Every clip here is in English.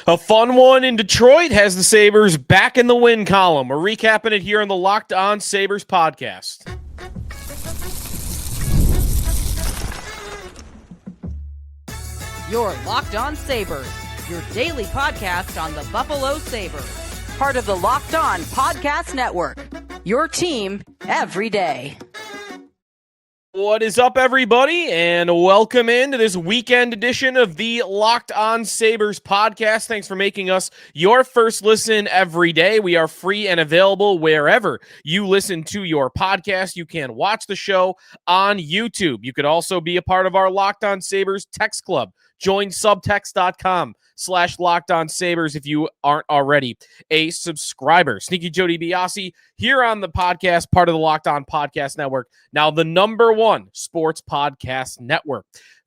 A fun one in Detroit has the Sabres back in the win column. We're recapping it here on the Locked On Sabres podcast. You're Locked On Sabres, your daily podcast on the Buffalo Sabres. Part of the Locked On Podcast Network, your team every day. What is up, everybody, and welcome into this weekend edition of the Locked On Sabres podcast. Thanks for making us your first listen every day. We are free and available wherever you listen to your podcast. You can watch the show on YouTube. You could also be a part of our Locked On Sabres text club. Join subtext.com/LockedOnSabres if you aren't already a subscriber. Sneaky Joe DiBiase here on the podcast, part of the Locked On Podcast Network. Now the number one sports podcast network.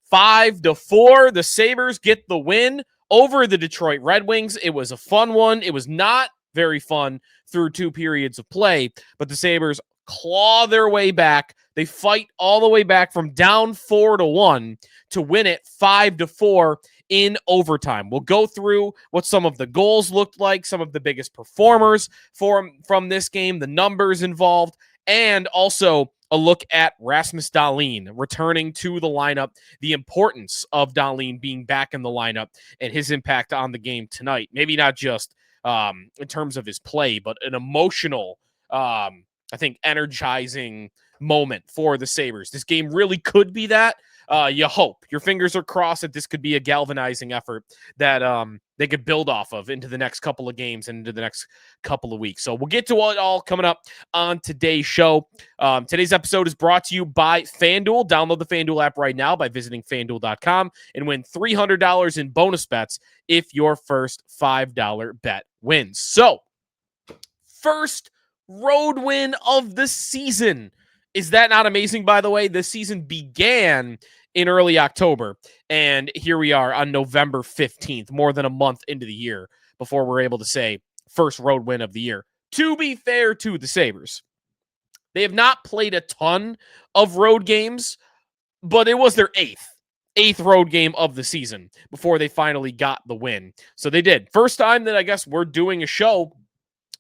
5-4, the Sabres get the win over the Detroit Red Wings. It was a fun one. It was not very fun through two periods of play, but the Sabres claw their way back. They fight all the way back from down 4-1 to win it 5-4 in overtime. We'll go through what some of the goals looked like, some of the biggest performers from this game, the numbers involved, and also a look at Rasmus Dahlin returning to the lineup, the importance of Dahlin being back in the lineup, and his impact on the game tonight. Maybe not just in terms of his play, but an emotional, I think, energizing moment for the Sabres. This game really could be that. You hope. Your fingers are crossed that this could be a galvanizing effort that they could build off of into the next couple of games and into the next couple of weeks. So we'll get to it all coming up on today's show. Today's episode is brought to you by FanDuel. Download the FanDuel app right now by visiting FanDuel.com and win $300 in bonus bets if your first $5 bet wins. So, first road win of the season. Is that not amazing, by the way? This season began in early October, and here we are on November 15th, more than a month into the year, before we're able to say first road win of the year. To be fair to the Sabres, they have not played a ton of road games, but it was their eighth road game of the season before they finally got the win. So they did. First time that I guess we're doing a show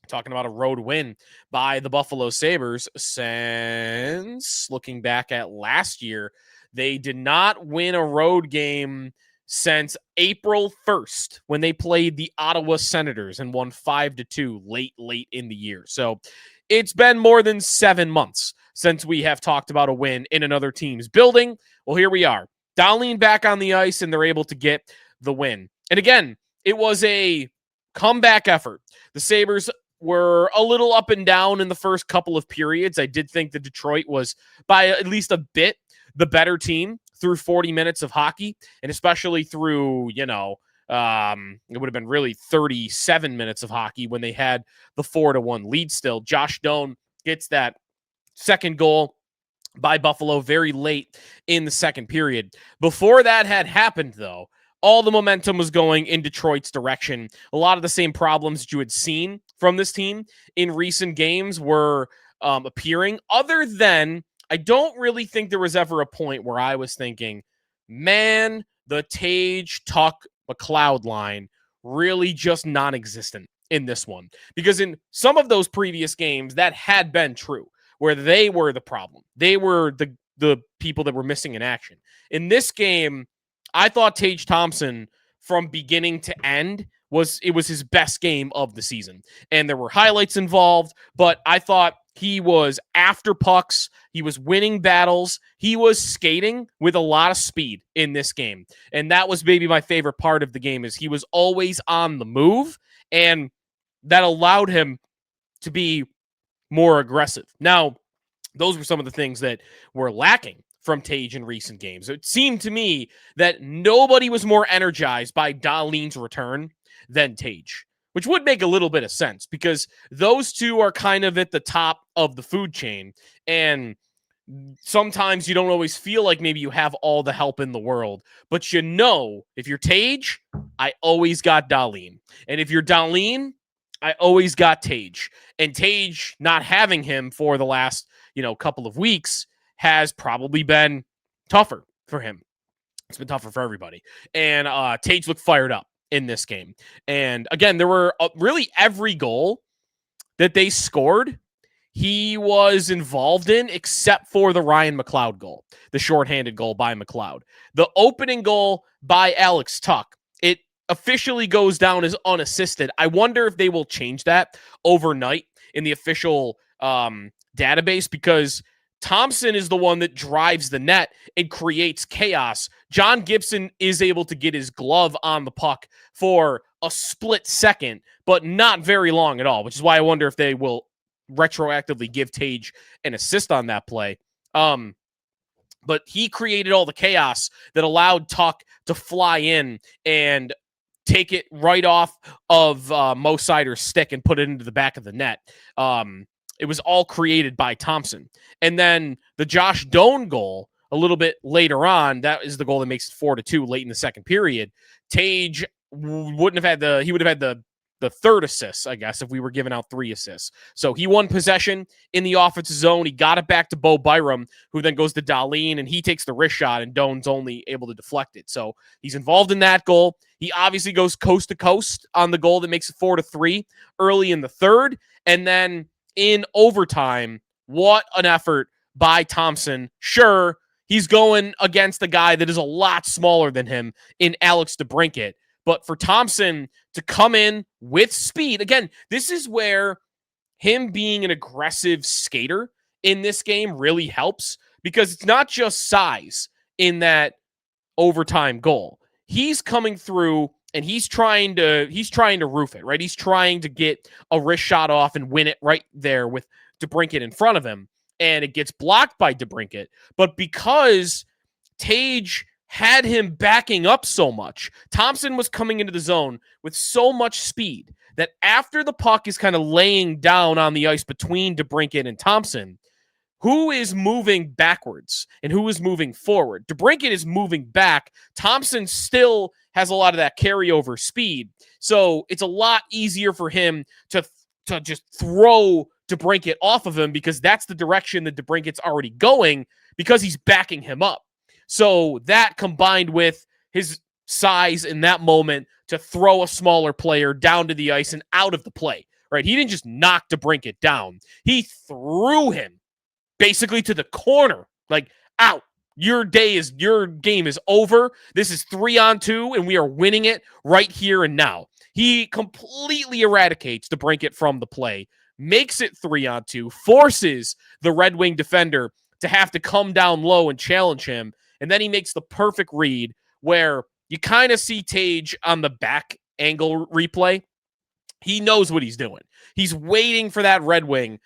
talking about a road win by the Buffalo Sabres since looking back at last year. They did not win a road game since April 1st when they played the Ottawa Senators and won 5-2 late in the year. So it's been more than 7 months since we have talked about a win in another team's building. Well, here we are. Dahlin back on the ice, and they're able to get the win. And again, it was a comeback effort. The Sabres were a little up and down in the first couple of periods. I did think that Detroit was, by at least a bit, the better team through 40 minutes of hockey, and especially through, it would have been really 37 minutes of hockey when they had the 4-1 lead still. Josh Doan gets that second goal by Buffalo very late in the second period. Before that had happened, though, all the momentum was going in Detroit's direction. A lot of the same problems that you had seen from this team in recent games were appearing. Other than, I don't really think there was ever a point where I was thinking, man, the Tage, Tuck, McLeod line really just non-existent in this one. Because in some of those previous games, that had been true, where they were the problem. They were the people that were missing in action. In this game, I thought Tage Thompson, from beginning to end, was his best game of the season. And there were highlights involved, but I thought he was after pucks. He was winning battles. He was skating with a lot of speed in this game. And that was maybe my favorite part of the game, is he was always on the move, and that allowed him to be more aggressive. Now, those were some of the things that were lacking from Tage in recent games. It seemed to me that nobody was more energized by Dahlin's return than Tage, which would make a little bit of sense because those two are kind of at the top of the food chain. And sometimes you don't always feel like maybe you have all the help in the world, but if you're Tage, I always got Dahlin. And if you're Dahlin, I always got Tage. And Tage not having him for the last, couple of weeks has probably been tougher for him. It's been tougher for everybody. And Tage looked fired up in this game. And again, there were really every goal that they scored, he was involved in, except for the Ryan McLeod goal, the shorthanded goal by McLeod. The opening goal by Alex Tuck, it officially goes down as unassisted. I wonder if they will change that overnight in the official database, because Thompson is the one that drives the net and creates chaos. John Gibson is able to get his glove on the puck for a split second, but not very long at all, which is why I wonder if they will retroactively give Tage an assist on that play. But he created all the chaos that allowed Tuck to fly in and take it right off of Mo Seider's stick and put it into the back of the net. It was all created by Thompson. And then the Josh Doan goal a little bit later on, that is the goal that makes it 4-2 late in the second period. Tage would have had the third assist, I guess, if we were giving out 3 assists. So he won possession in the offensive zone. He got it back to Bo Byram, who then goes to Dahlin, and he takes the wrist shot, and Doan's only able to deflect it. So he's involved in that goal. He obviously goes coast to coast on the goal that makes it 4-3 early in the third. And then in overtime, what an effort by Thompson. Sure, he's going against a guy that is a lot smaller than him in Alex DeBrincat. But for Thompson to come in with speed, again, this is where him being an aggressive skater in this game really helps, because it's not just size in that overtime goal. He's coming through and he's trying to roof it, right? He's trying to get a wrist shot off and win it right there with DeBrincat in front of him, and it gets blocked by DeBrincat. But because Tage had him backing up so much, Thompson was coming into the zone with so much speed that after the puck is kind of laying down on the ice between DeBrincat and Thompson, who is moving backwards and who is moving forward? DeBrincat is moving back. Thompson still has a lot of that carryover speed. So it's a lot easier for him to just throw DeBrincat off of him, because that's the direction that DeBrincat's already going, because he's backing him up. So that combined with his size in that moment to throw a smaller player down to the ice and out of the play, right? He didn't just knock DeBrincat down. He threw him basically to the corner, like, out. Your game is over. This is 3-on-2, and we are winning it right here and now. He completely eradicates DeBrincat from the play, makes it 3-on-2, forces the Red Wing defender to have to come down low and challenge him. And then he makes the perfect read where you kind of see Tage on the back angle replay. He knows what he's doing. He's waiting for that Red Wing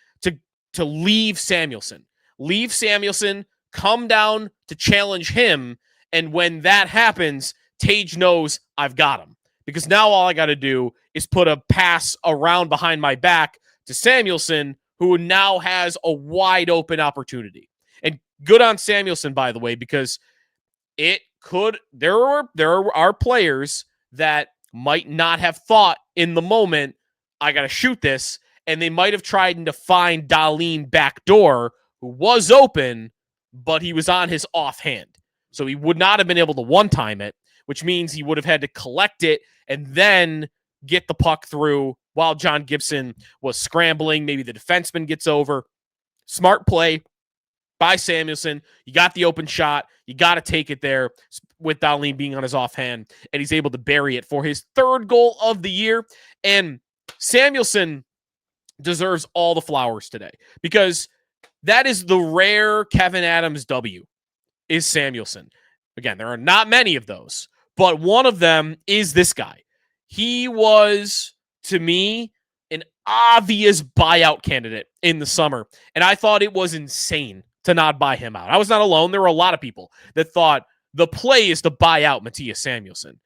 to leave Samuelsson. Leave Samuelsson, come down to challenge him. And when that happens, Tage knows I've got him. Because now all I got to do is put a pass around behind my back to Samuelsson, who now has a wide open opportunity. And good on Samuelsson, by the way, because there are players that might not have thought in the moment, I got to shoot this, and they might have tried to find Dahlin back door, who was open, but he was on his offhand. So he would not have been able to one-time it, which means he would have had to collect it and then get the puck through while John Gibson was scrambling. Maybe the defenseman gets over. Smart play by Samuelsson. You got the open shot. You got to take it there with Dahlin being on his offhand, and he's able to bury it for his 3rd goal of the year. And Samuelsson deserves all the flowers today, because that is the rare Kevin Adams W, is Samuelsson. Again, there are not many of those, but one of them is this guy. He was, to me, an obvious buyout candidate in the summer, and I thought it was insane to not buy him out. I was not alone. There were a lot of people that thought the play is to buy out Mattias Samuelsson.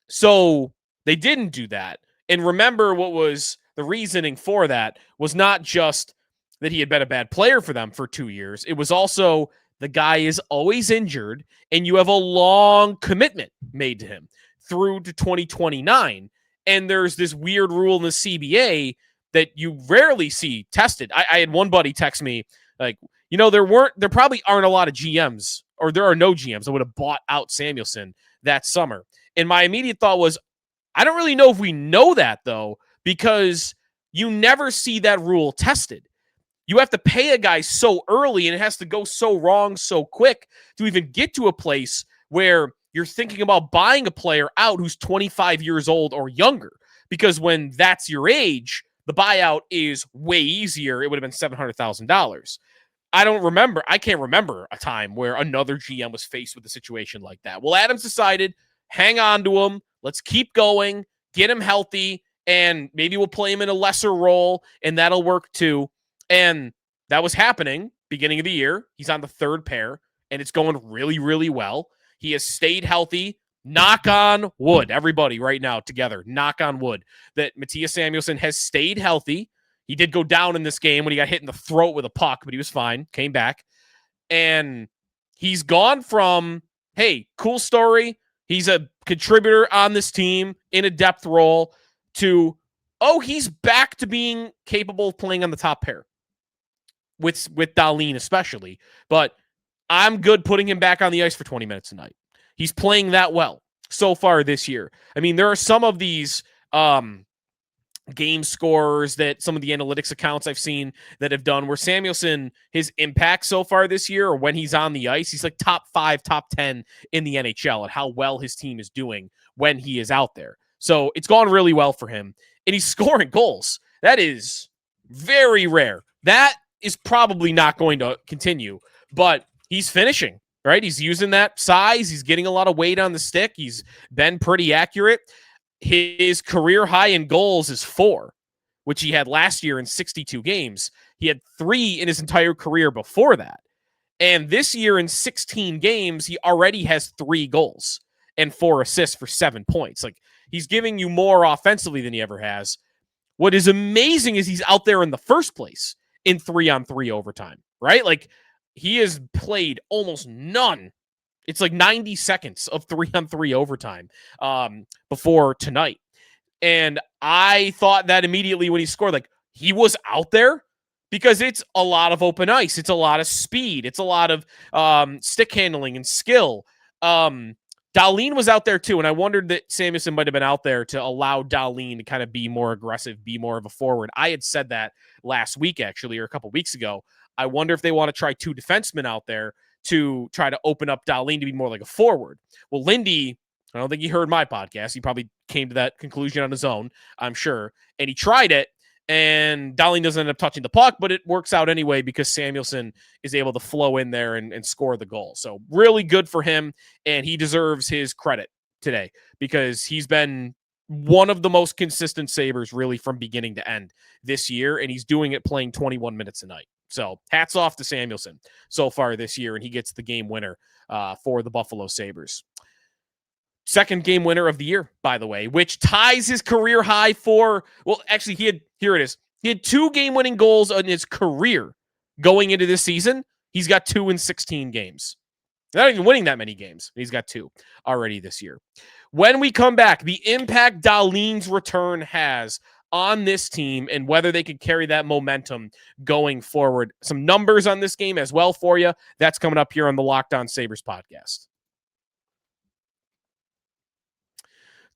So they didn't do that. And remember, what was the reasoning for that was not just that he had been a bad player for them for 2 years. It was also the guy is always injured, and you have a long commitment made to him through to 2029. And there's this weird rule in the CBA that you rarely see tested. I had one buddy text me, like, there probably aren't a lot of GMs, or there are no GMs that would have bought out Samuelsson that summer. And my immediate thought was, I don't really know if we know that, though, because you never see that rule tested. You have to pay a guy so early, and it has to go so wrong so quick to even get to a place where you're thinking about buying a player out who's 25 years old or younger. Because when that's your age, the buyout is way easier. It would have been $700,000. I can't remember a time where another GM was faced with a situation like that. Well, Adams decided, hang on to him. Let's keep going, get him healthy, and maybe we'll play him in a lesser role, and that'll work too. And that was happening beginning of the year. He's on the third pair, and it's going really, really well. He has stayed healthy. Knock on wood, everybody right now together. Knock on wood that Mattias Samuelsson has stayed healthy. He did go down in this game when he got hit in the throat with a puck, but he was fine, came back. And he's gone from, hey, cool story, he's a contributor on this team in a depth role, to, oh, he's back to being capable of playing on the top pair with Dahlin especially. But I'm good putting him back on the ice for 20 minutes a night. He's playing that well so far this year. I mean, there are some of these game scores that some of the analytics accounts I've seen that have done where Samuelsson, his impact so far this year, or when he's on the ice, he's like top 5, top 10 in the NHL at how well his team is doing when he is out there. So it's gone really well for him, and he's scoring goals. That is very rare. That is probably not going to continue, but he's finishing, right? He's using that size. He's getting a lot of weight on the stick. He's been pretty accurate. His career high in goals is 4, which he had last year in 62 games. He had 3 in his entire career before that. And this year in 16 games, he already has 3 goals and 4 assists for 7 points. Like, he's giving you more offensively than he ever has. What is amazing is he's out there in the first place in 3-on-3 overtime, right? Like, he has played almost none. It's like 90 seconds of 3-on-3 overtime before tonight. And I thought that immediately when he scored, like, he was out there because it's a lot of open ice. It's a lot of speed. It's a lot of stick handling and skill. Dahlin was out there too, and I wondered that Samuelsson might have been out there to allow Dahlin to kind of be more aggressive, be more of a forward. I had said that last week, actually, or a couple weeks ago. I wonder if they want to try 2 defensemen out there to try to open up Dahlin to be more like a forward. Well, Lindy, I don't think he heard my podcast. He probably came to that conclusion on his own, I'm sure. And he tried it, and Dahlin doesn't end up touching the puck, but it works out anyway because Samuelsson is able to flow in there and score the goal. So really good for him, and he deserves his credit today because he's been one of the most consistent Sabres really from beginning to end this year, and he's doing it playing 21 minutes a night. So hats off to Samuelsson so far this year, and he gets the game winner for the Buffalo Sabres. Second game winner of the year, by the way, which ties his career high for, well, actually, here it is. He had 2 game-winning goals in his career going into this season. He's got 2 in 16 games. Not even winning that many games. He's got 2 already this year. When we come back, the impact Dahlin's return has on this team and whether they could carry that momentum going forward. Some numbers on this game as well for you. That's coming up here on the Locked On Sabres podcast.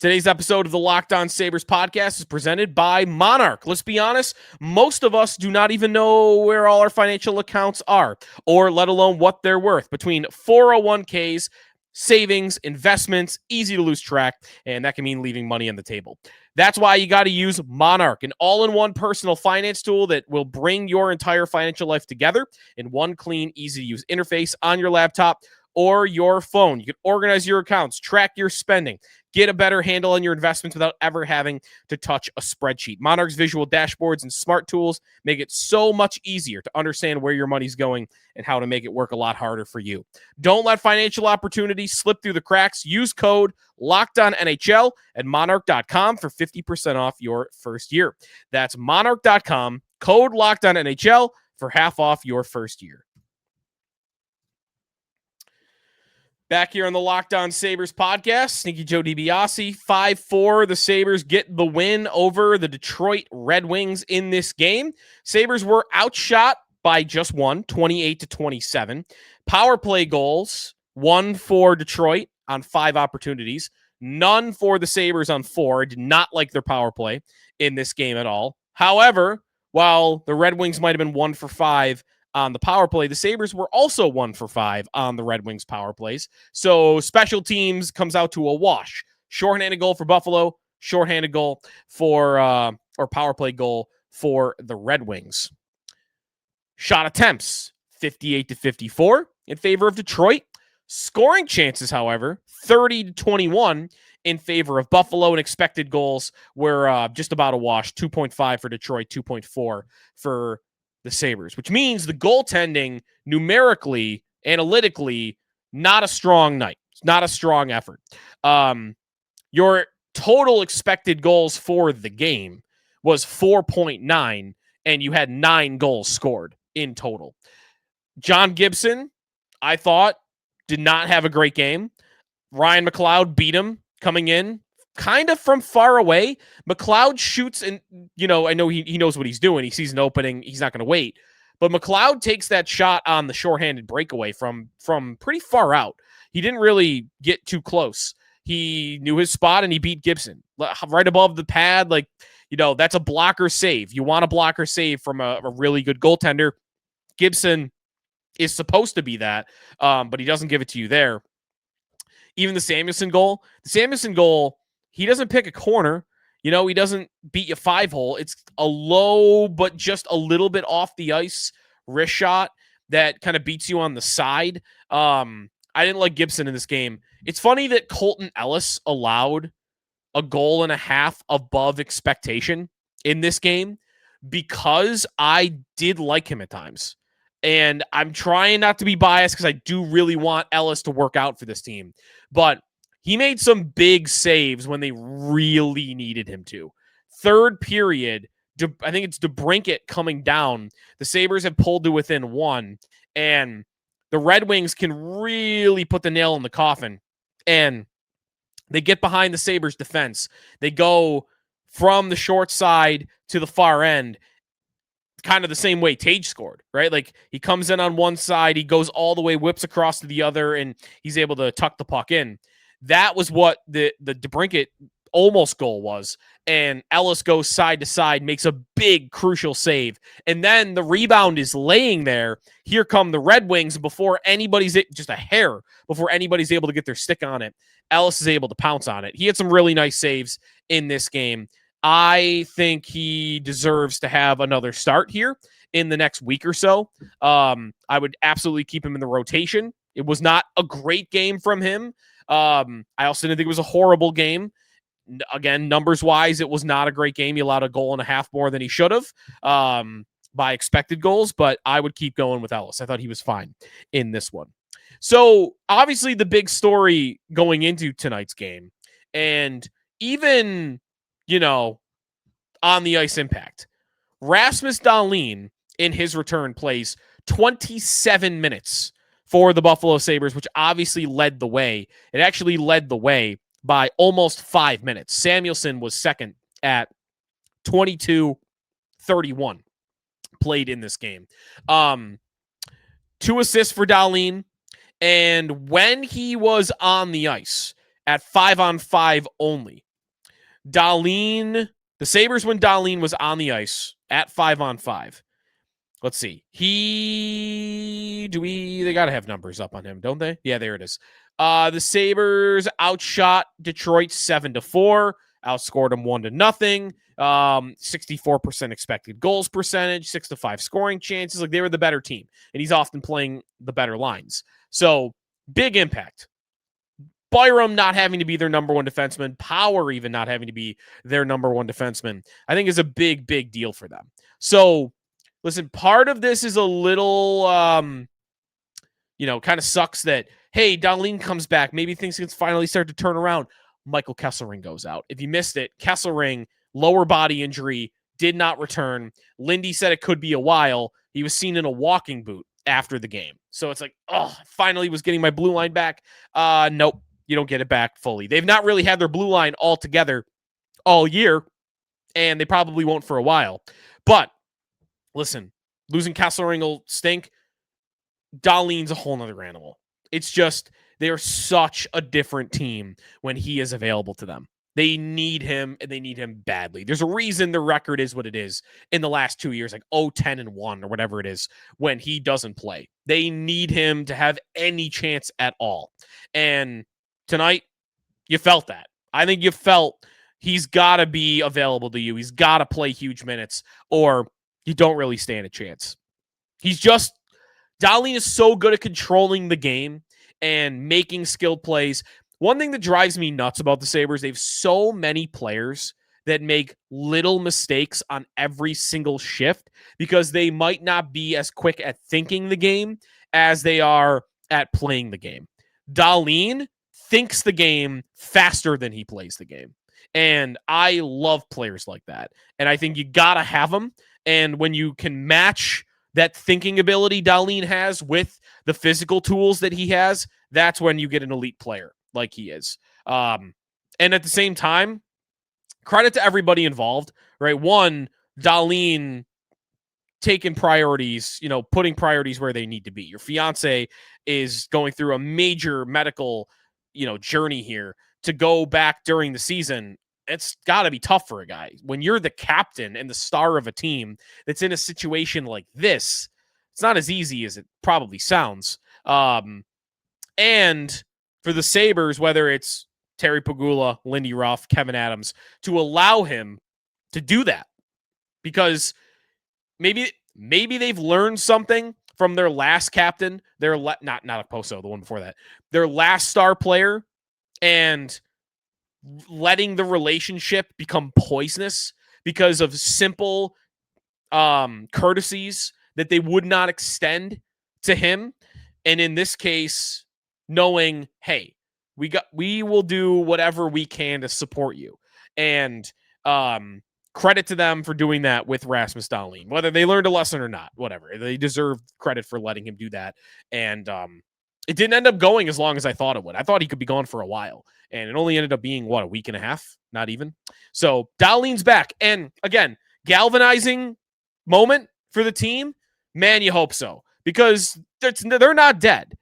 Today's episode of the Locked On Sabres podcast is presented by Monarch. Let's be honest, most of us do not even know where all our financial accounts are, or let alone what they're worth. Between 401ks, savings, investments, easy to lose track, and that can mean leaving money on the table. That's why you got to use Monarch, an all-in-one personal finance tool that will bring your entire financial life together in one clean, easy-to-use interface on your laptop or your phone. You can organize your accounts, track your spending, get a better handle on your investments without ever having to touch a spreadsheet. Monarch's visual dashboards and smart tools make it so much easier to understand where your money's going and how to make it work a lot harder for you. Don't let financial opportunities slip through the cracks. Use code LOCKEDONNHL at monarch.com for 50% off your first year. That's monarch.com, code LOCKEDONNHL for half off your first year. Back here on the Locked On Sabres podcast, Sneaky Joe DiBiase, 5-4. The Sabres get the win over the Detroit Red Wings in this game. Sabres were outshot by just 1, 28-27. Power play goals, 1 for Detroit on 5 opportunities. None for the Sabres on 4. I did not like their power play in this game at all. However, while the Red Wings might have been 1 for 5 on the power play, the Sabres were also 1 for 5 on the Red Wings power plays. So special teams comes out to a wash. Shorthanded goal for Buffalo, shorthanded goal for, or power play goal for the Red Wings. Shot attempts, 58-54 in favor of Detroit. Scoring chances, however, 30-21 in favor of Buffalo, and expected goals were just about a wash, 2.5 for Detroit, 2.4 for the Sabres, which means the goaltending numerically, analytically, not a strong night. It's not a strong effort. Your total expected goals for the game was 4.9, and you had 9 goals scored in total. John Gibson, I thought, did not have a great game. Ryan McLeod beat him coming in kind of from far away. McLeod shoots, and I know he knows what he's doing. He sees an opening. He's not going to wait. But McLeod takes that shot on the shorthanded breakaway from pretty far out. He didn't really get too close. He knew his spot, and he beat Gibson right above the pad. That's a blocker save. You want a blocker save from a really good goaltender. Gibson is supposed to be that, but he doesn't give it to you there. Even the Samuelsson goal, he doesn't pick a corner. He doesn't beat you 5-hole. It's a low, but just a little bit off the ice wrist shot that kind of beats you on the side. I didn't like Gibson in this game. It's funny that Colten Ellis allowed a goal and a half above expectation in this game, because I did like him at times. And I'm trying not to be biased because I do really want Ellis to work out for this team. But he made some big saves when they really needed him to. Third period, I think it's DeBrincat coming down. The Sabres have pulled to within 1. And the Red Wings can really put the nail in the coffin. And they get behind the Sabres defense. They go from the short side to the far end, kind of the same way Tage scored, right? Like, he comes in on one side, he goes all the way, whips across to the other, and he's able to tuck the puck in. That was what the DeBrincat almost goal was. And Ellis goes side to side, makes a big, crucial save. And then the rebound is laying there. Here come the Red Wings before anybody's, just a hair before anybody's able to get their stick on it. Ellis is able to pounce on it. He had some really nice saves in this game. I think he deserves to have another start here in the next week or so. I would absolutely keep him in the rotation. It was not a great game from him. I also didn't think it was a horrible game. Again, numbers-wise, it was not a great game. He allowed a goal and a half more than he should have by expected goals, but I would keep going with Ellis. I thought he was fine in this one. So, obviously, the big story going into tonight's game, and even, on the ice impact, Rasmus Dahlin in his return plays 27 minutes for the Buffalo Sabres, which obviously led the way. It actually led the way by almost 5 minutes. Samuelsson was second at 22:31 played in this game. 2 assists for Dahlin. And when he was on the ice at 5-on-5 only, the Sabres, when Dahlin was on the ice at 5-on-5, let's see. They got to have numbers up on him, don't they? Yeah, there it is. The Sabres outshot Detroit 7-4, outscored them 1-0. 64% expected goals percentage, 6-5 scoring chances. Like, they were the better team, and he's often playing the better lines. So, big impact. Byram not having to be their number one defenseman, Power even not having to be their number one defenseman, I think is a big, big deal for them. So, listen, part of this is a little, kind of sucks that, hey, Dahlin comes back. Maybe things can finally start to turn around. Michael Kesselring goes out. If you missed it, Kesselring, lower body injury, did not return. Lindy said it could be a while. He was seen in a walking boot after the game. So it's like, finally was getting my blue line back. Nope, you don't get it back fully. They've not really had their blue line all together all year, and they probably won't for a while. But listen, losing Kesselring will stink. Dahlin's a whole nother animal. It's just They are such a different team when he is available to them. They need him, and they need him badly. There's a reason the record is what it is in the last 2 years, like 0-10-1 or whatever it is when he doesn't play. They need him to have any chance at all. And tonight, you felt that. I think you felt he's got to be available to you. He's got to play huge minutes, or you don't really stand a chance. Dahlin is so good at controlling the game and making skilled plays. One thing that drives me nuts about the Sabres, they have so many players that make little mistakes on every single shift because they might not be as quick at thinking the game as they are at playing the game. Dahlin thinks the game faster than he plays the game. And I love players like that. And I think you got to have them. And when you can match that thinking ability Dahlin has with the physical tools that he has, that's when you get an elite player like he is. And at the same time, credit to everybody involved, right? One, Dahlin taking priorities, putting priorities where they need to be. Your fiance is going through a major medical, journey here. To go back during the season, it's got to be tough for a guy. When you're the captain and the star of a team that's in a situation like this, it's not as easy as it probably sounds. And for the Sabres, whether it's Terry Pegula, Lindy Ruff, Kevin Adams, to allow him to do that, because maybe they've learned something from their last captain, not Okposo, the one before that, their last star player, and letting the relationship become poisonous because of simple courtesies that they would not extend to him. And in this case, knowing, hey, we will do whatever we can to support you. And credit to them for doing that with Rasmus Dahlin, whether they learned a lesson or not, whatever. They deserve credit for letting him do that. And it didn't end up going as long as I thought it would. I thought he could be gone for a while, and it only ended up being, a week and a half? Not even. So Dahlin's back. And again, galvanizing moment for the team. Man, you hope so, because they're not dead.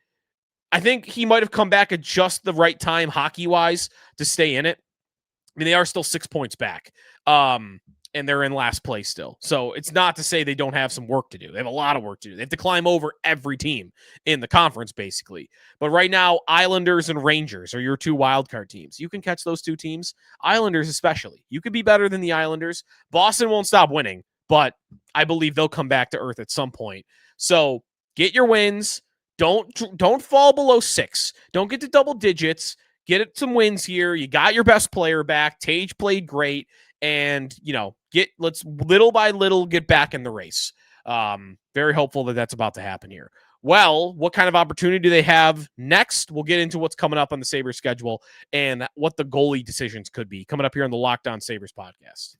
I think he might have come back at just the right time hockey-wise to stay in it. I mean, they are still 6 points back, and they're in last place still. So it's not to say they don't have some work to do. They have a lot of work to do. They have to climb over every team in the conference, basically. But right now, Islanders and Rangers are your two wildcard teams. You can catch those two teams, Islanders especially. You could be better than the Islanders. Boston won't stop winning, but I believe they'll come back to earth at some point. So get your wins. Don't fall below 6. Don't get to double digits. Get some wins here. You got your best player back. Tage played great. And, let's little by little get back in the race. Very hopeful that that's about to happen here. Well, what kind of opportunity do they have next? We'll get into what's coming up on the Sabres schedule and what the goalie decisions could be coming up here on the Locked On Sabres podcast.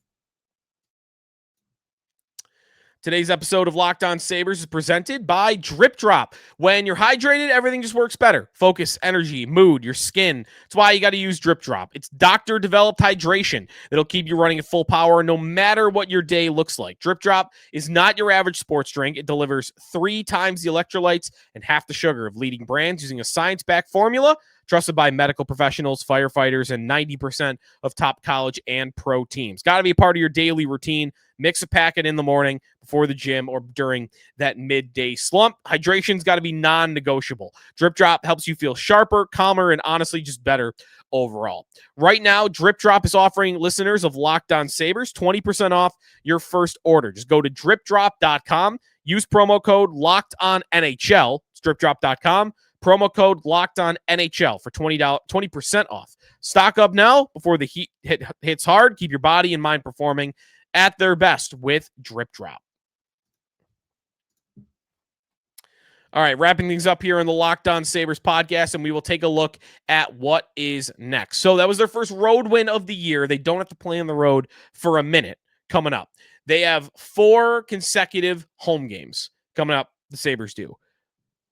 Today's episode of Locked On Sabres is presented by DripDrop. When you're hydrated, everything just works better. Focus, energy, mood, your skin. That's why you got to use DripDrop. It's doctor-developed hydration that'll keep you running at full power no matter what your day looks like. DripDrop is not your average sports drink. It delivers 3 times the electrolytes and half the sugar of leading brands using a science-backed formula trusted by medical professionals, firefighters, and 90% of top college and pro teams. Got to be a part of your daily routine. Mix a packet in the morning before the gym or during that midday slump. Hydration's got to be non-negotiable. DripDrop helps you feel sharper, calmer, and honestly just better overall. Right now, DripDrop is offering listeners of Locked On Sabres 20% off your first order. Just go to DripDrop.com. Use promo code LOCKEDONNHL. It's DripDrop.com. Promo code LOCKEDONNHL for 20% off. Stock up now before the heat hits hard. Keep your body and mind performing at their best with DripDrop. All right, wrapping things up here on the Locked On Sabres podcast, and we will take a look at what is next. So that was their first road win of the year. They don't have to play on the road for a minute coming up. They have 4 consecutive home games coming up, the Sabres do.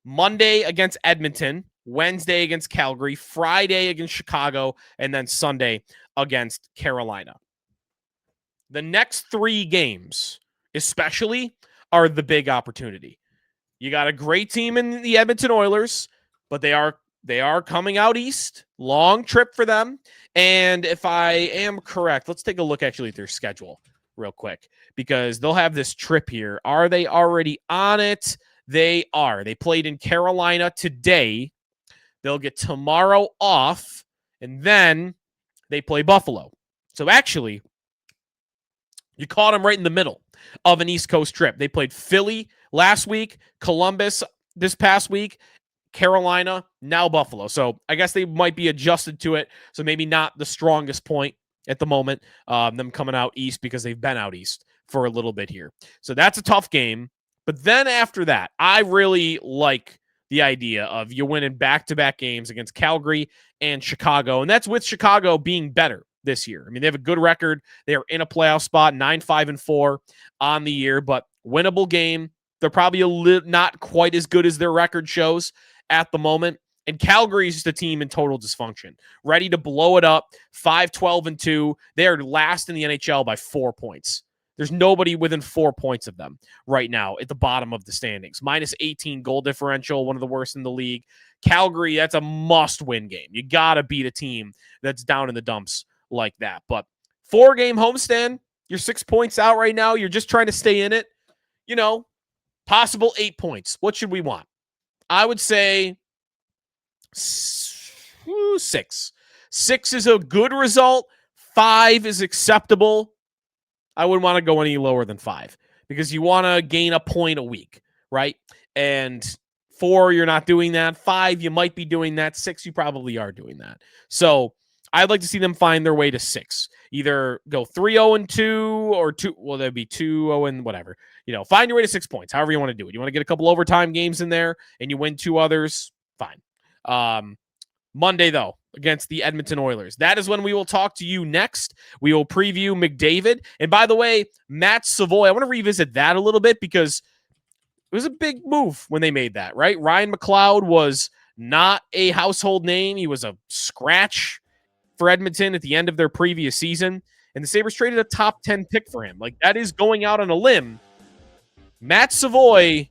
Monday against Edmonton, Wednesday against Calgary, Friday against Chicago, and then Sunday against Carolina. The next 3 games, especially, are the big opportunity. You got a great team in the Edmonton Oilers, but they are they are coming out east. Long trip for them. And if I am correct, let's take a look actually at their schedule real quick, because they'll have this trip here. Are they already on it? They are. They played in Carolina today. They'll get tomorrow off, and then they play Buffalo. So actually, you caught them right in the middle of an East Coast trip. They played Philly last week, Columbus this past week, Carolina, now Buffalo. So I guess they might be adjusted to it. So maybe not the strongest point at the moment, them coming out east, because they've been out east for a little bit here. So that's a tough game. But then after that, I really like the idea of you winning back-to-back games against Calgary and Chicago. And that's with Chicago being better this year. I mean, they have a good record. They are in a playoff spot, 9-5-4 on the year, but winnable game. They're probably not quite as good as their record shows at the moment. And Calgary's just a team in total dysfunction, ready to blow it up, 5-12-2. They are last in the NHL by 4 points. There's nobody within 4 points of them right now at the bottom of the standings. Minus 18 goal differential, one of the worst in the league. Calgary, that's a must-win game. You got to beat a team that's down in the dumps like that. But 4-game homestand, you're 6 points out right now. You're just trying to stay in it. You know, possible 8 points. What should we want? I would say 6. 6 is a good result. 5 is acceptable. I wouldn't want to go any lower than 5, because you want to gain a point a week, right? And 4, you're not doing that. 5, you might be doing that. 6, you probably are doing that. So I'd like to see them find their way to 6. Either go 3-0-2 or 2. Well, that'd be 2-0 and whatever. You know, find your way to 6 points, however you want to do it. You want to get a couple overtime games in there and you win 2 others, fine. Monday, though, against the Edmonton Oilers. That is when we will talk to you next. We will preview McDavid. And by the way, Matt Savoy, I want to revisit that a little bit, because it was a big move when they made that, right? Ryan McLeod was not a household name. He was a scratch for Edmonton at the end of their previous season. And the Sabres traded a top 10 pick for him. Like, that is going out on a limb. Matt Savoy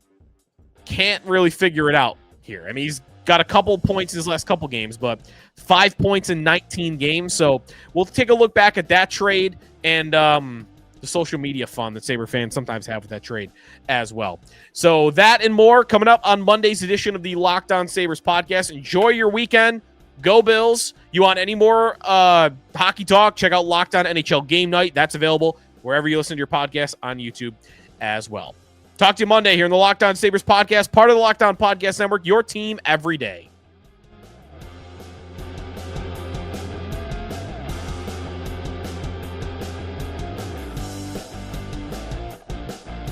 can't really figure it out here. I mean, he's got a couple points in his last couple games, but 5 points in 19 games. So we'll take a look back at that trade and the social media fun that Sabre fans sometimes have with that trade as well. So that and more coming up on Monday's edition of the Locked On Sabres podcast. Enjoy your weekend. Go Bills. You want any more hockey talk? Check out Locked On NHL Game Night. That's available wherever you listen to your podcast, on YouTube as well. Talk to you Monday here in the Locked On Sabres podcast, part of the Locked On Podcast Network, your team every day.